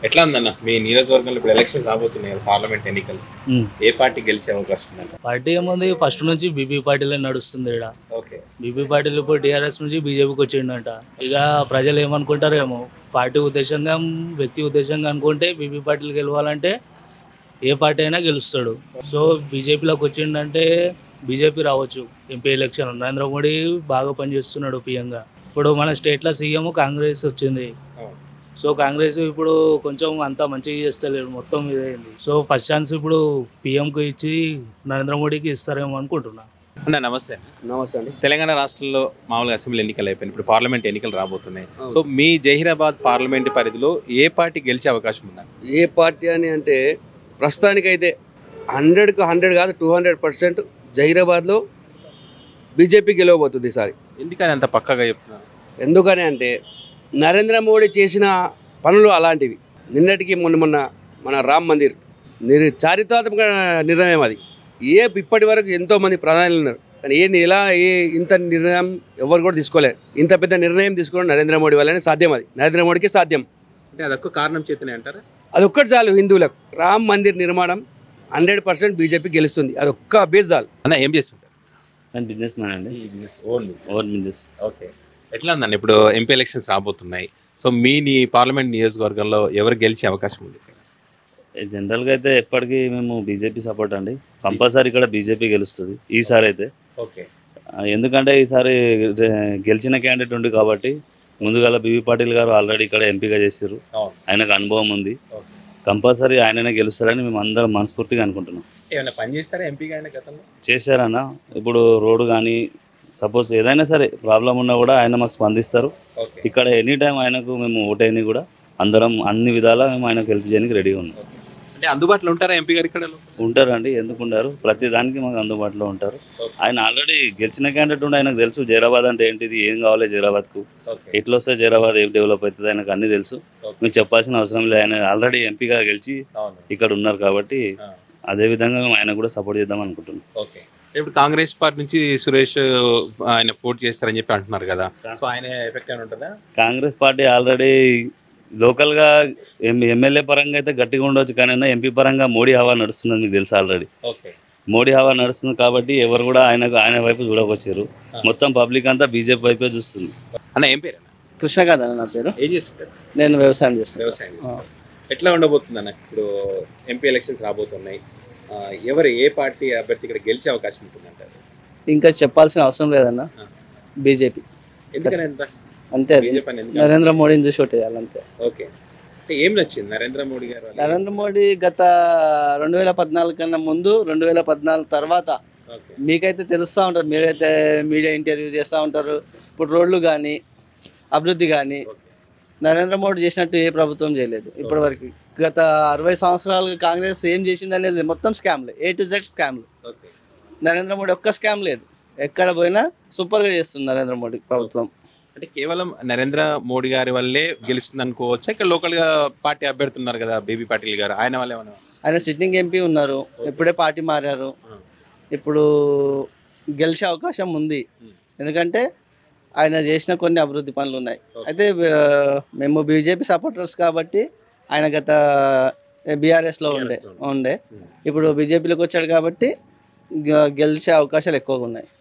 ఎట్లా ఉందన్న మీ నియోజకవర్గంలో ఇప్పుడు ఎలక్షన్స్ రాబోతున్నాయి పార్లమెంట్ ఎన్నికలు? ఏ పార్టీ గెలిచే అవకాశం ఉందంట? పార్టీ ఏముంది, ఫస్ట్ నుంచి బీపీ పార్టీలే నడుస్తుంది ఇక్కడ. ఓకే, బీపీ పార్టీలు ఇప్పుడు టీఆర్ఎస్ నుంచి బీజేపీకి వచ్చిండంట. ఇక ప్రజలు ఏమనుకుంటారేమో, పార్టీ ఉద్దేశంగా వ్యక్తి ఉద్దేశంగా అనుకుంటే బీపీ పార్టీలు గెలవాలంటే ఏ పార్టీ అయినా గెలుస్తాడు. సో బీజేపీలోకి వచ్చిండంటే బీజేపీ రావచ్చు. ఎంపీ ఎలక్షన్ నరేంద్ర మోడీ బాగా పనిచేస్తున్నాడు పిఎంగా. ఇప్పుడు మన స్టేట్లో సీఎం కాంగ్రెస్ వచ్చింది. సో కాంగ్రెస్ ఇప్పుడు కొంచెం అంతా మంచిగా చేస్తలేరు, మొత్తం ఇదైంది. సో ఫస్ట్ ఛాన్స్ ఇప్పుడు పిఎంకి ఇచ్చి నరేంద్ర మోడీకి ఇస్తారేమో అనుకుంటున్నా. అన్న నమస్తే. నమస్తే అండి. తెలంగాణ రాష్ట్రంలో మామూలుగా అసెంబ్లీ ఎన్నికలు అయిపోయినాయి, ఇప్పుడు పార్లమెంట్ ఎన్నికలు రాబోతున్నాయి. సో మీ జహీరాబాద్ పార్లమెంట్ పరిధిలో ఏ పార్టీ గెలిచే అవకాశం ఉందా? ఏ పార్టీ అని అంటే ప్రస్తుతానికైతే 100కు 100 కాదు 200% జహీరాబాద్లో బీజేపీ గెలవబోతుంది ఈసారి. ఎందుకని అంత పక్కగా చెప్తున్నారు? ఎందుకని అంటే నరేంద్ర మోడీ చేసిన పనులు అలాంటివి. నిన్నటికి మొన్న మన రామ్ మందిర్ చారిత్రాత్మక నిర్ణయం అది. ఇప్పటి వరకు ఎంతోమంది ప్రధానులు ఉన్నారు, కానీ ఇంత నిర్ణయం ఎవరు కూడా తీసుకోలేరు. ఇంత పెద్ద నిర్ణయం తీసుకోవడం నరేంద్ర మోడీ వల్లనే సాధ్యం. అది నరేంద్ర మోడీకి సాధ్యం. అంటే అదొక్క కారణం చేతనే అంటారా? అదొక్కటి చాలు హిందువులకు. రామ్ మందిర్ నిర్మాణం 100% బీజేపీ గెలుస్తుంది. అదొక్క బేస్ చాలు. అన్న ఏం చేస్తుంటారు? నేను బిజినెస్ మ్యాన్ అండి. Own business. ఓకే, ఎట్లా ఉందండి ఇప్పుడు ఎంపీ ఎలక్షన్స్ రాబోతున్నాయి? సో మీ పార్లమెంట్ నియోజకవర్గంలో ఎవరు గెలిచే అవకాశం ఉంది? జనరల్గా అయితే ఎప్పటికీ మేము బీజేపీ సపోర్ట్ అండి. కంపల్సరీ ఇక్కడ బీజేపీ గెలుస్తుంది ఈసారి అయితే. ఓకే, ఎందుకంటే ఈసారి గెలిచిన క్యాండిడేట్ ఉంది కాబట్టి. ముందుగా బీవీ పాటిల్ గారు ఆల్రెడీ ఇక్కడ ఎంపీగా చేశారు, ఆయనకు అనుభవం ఉంది. కంపల్సరీ ఆయననే గెలుస్తారని మేము అందరం మనస్ఫూర్తిగా అనుకుంటున్నాం. ఏమైనా పని చేస్తారా ఎంపీగా ఆయన గతంలో? చేశారన్న. ఇప్పుడు రోడ్డు కానీ సపోజ్ ఏదైనా సరే ప్రాబ్లం ఉన్నా కూడా ఆయన మాకు స్పందిస్తారు. ఇక్కడ ఎనీ టైం ఆయనకు మేము ఓటైనా కూడా అందరం అన్ని విధాలా మేము ఆయనకు హెల్ప్ చేయడానికి రెడీగా ఉన్నాం. అంటే అందుబాటులో ఉంటారా ఎంపీ గారు? ఇక్కడ ఉంటారండి, ఎందుకు ఉండరు, ప్రతి దానికి మాకు అందుబాటులో ఉంటారు. ఆయన ఆల్రెడీ గెలిచిన క్యాండిడేట్ ఉండి ఆయనకు తెలుసు జైరాబాద్ అంటే ఏంటిది, ఏం కావాలి జైరాబాద్కు, ఎట్లా వస్తే జైరాబాద్ ఏం డెవలప్ అవుతుంది ఆయనకు అన్నీ తెలుసు. మేము చెప్పాల్సిన అవసరం లేదు, ఆయన ఆల్రెడీ ఎంపీగా గెలిచి ఇక్కడ ఉన్నారు కాబట్టి అదే విధంగా మేము ఆయన కూడా సపోర్ట్ చేద్దాం అనుకుంటున్నాం. ఓకే, ఇప్పుడు కాంగ్రెస్ పార్టీ నుంచి సురేష్ ఆయన పోటీ చేస్తారని చెప్పి అంటున్నారు కదా, సో ఆయన ఎఫెక్ట్ అని ఉంటుందా? కాంగ్రెస్ పార్టీ ఆల్రెడీ లోకల్గా ఎమ్మెల్యే పరంగా అయితే గట్టిగా ఉండవచ్చు, కానీ ఎంపీ పరంగా మోడీ హవా నడుస్తుంది మీకు తెలుసు ఆల్రెడీ. మోడీ హవా నడుస్తుంది కాబట్టి ఎవరు కూడా ఆయన వైపు చూడకొచ్చారు. మొత్తం పబ్లిక్ అంతా బీజేపీ వైపే చూస్తుంది. అన్న ఏం పేరు? కృష్ణకాంత్ అన్న నా పేరు. ఏం చేస్తుంటారు? నేను వ్యవసాయం చేస్తాను. వ్యవసాయం. ఎట్లా ఉండబోతుంది అన్న ఇప్పుడు ఎంపీ ఎలక్షన్స్ రాబోతున్నాయి, ఏ పార్టీ అభ్యర్థి ఇక్కడ గెలిచే అవకాశం ఉంటుందంటారు? ఇంకా చెప్పాల్సిన అవసరం లేదన్న, బీజేపీ. ఎందుకని అంతే, నరేంద్ర మోడీని చూసి ఓటేయాలి అంతే. ఓకే, అంటే ఏం నచ్చింది నరేంద్ర మోడీ గారు? నరేంద్ర మోడీ గత 2014 కన్నా ముందు 2014 తర్వాత మీకైతే తెలుస్తూ ఉంటారు, మీరైతే మీడియా ఇంటర్వ్యూ చేస్తూ ఉంటారు. ఇప్పుడు రోడ్లు కానీ అభివృద్ధి కానీ నరేంద్ర మోడీ చేసినట్టు ఏ ప్రభుత్వం చేయలేదు ఇప్పటివరకు. గత 60 సంవత్సరాలుగా కాంగ్రెస్ ఏం చేసింది అనేది మొత్తం స్కామ్లే, A to Z స్కామ్లు. నరేంద్ర మోడీ ఒక్క స్కామ్ లేదు, ఎక్కడ పోయినా సూపర్గా చేస్తుంది నరేంద్ర మోడీ ప్రభుత్వం. అంటే కేవలం నరేంద్ర మోడీ గారి వల్లే గెలుస్తుంది అనుకోవచ్చు? ఇక్కడ లోకల్ గా పార్టీ అభ్యర్థి ఉన్నారు కదా బీబీ పాటిల్ గారు, ఆయన వల్లే? ఆయన సిట్టింగ్ ఎంపీ ఉన్నారు, ఇప్పుడే పార్టీ మారారు, ఇప్పుడు గెలిచే అవకాశం ఉంది. ఎందుకంటే ఆయన చేసిన కొన్ని అభివృద్ధి పనులు ఉన్నాయి. అయితే మేము బీజేపీ సపోర్టర్స్ కాబట్టి ఆయన గత బీఆర్ఎస్లో ఉండే ఇప్పుడు బీజేపీలోకి వచ్చాడు కాబట్టి గెలిచే అవకాశాలు ఎక్కువగా ఉన్నాయి.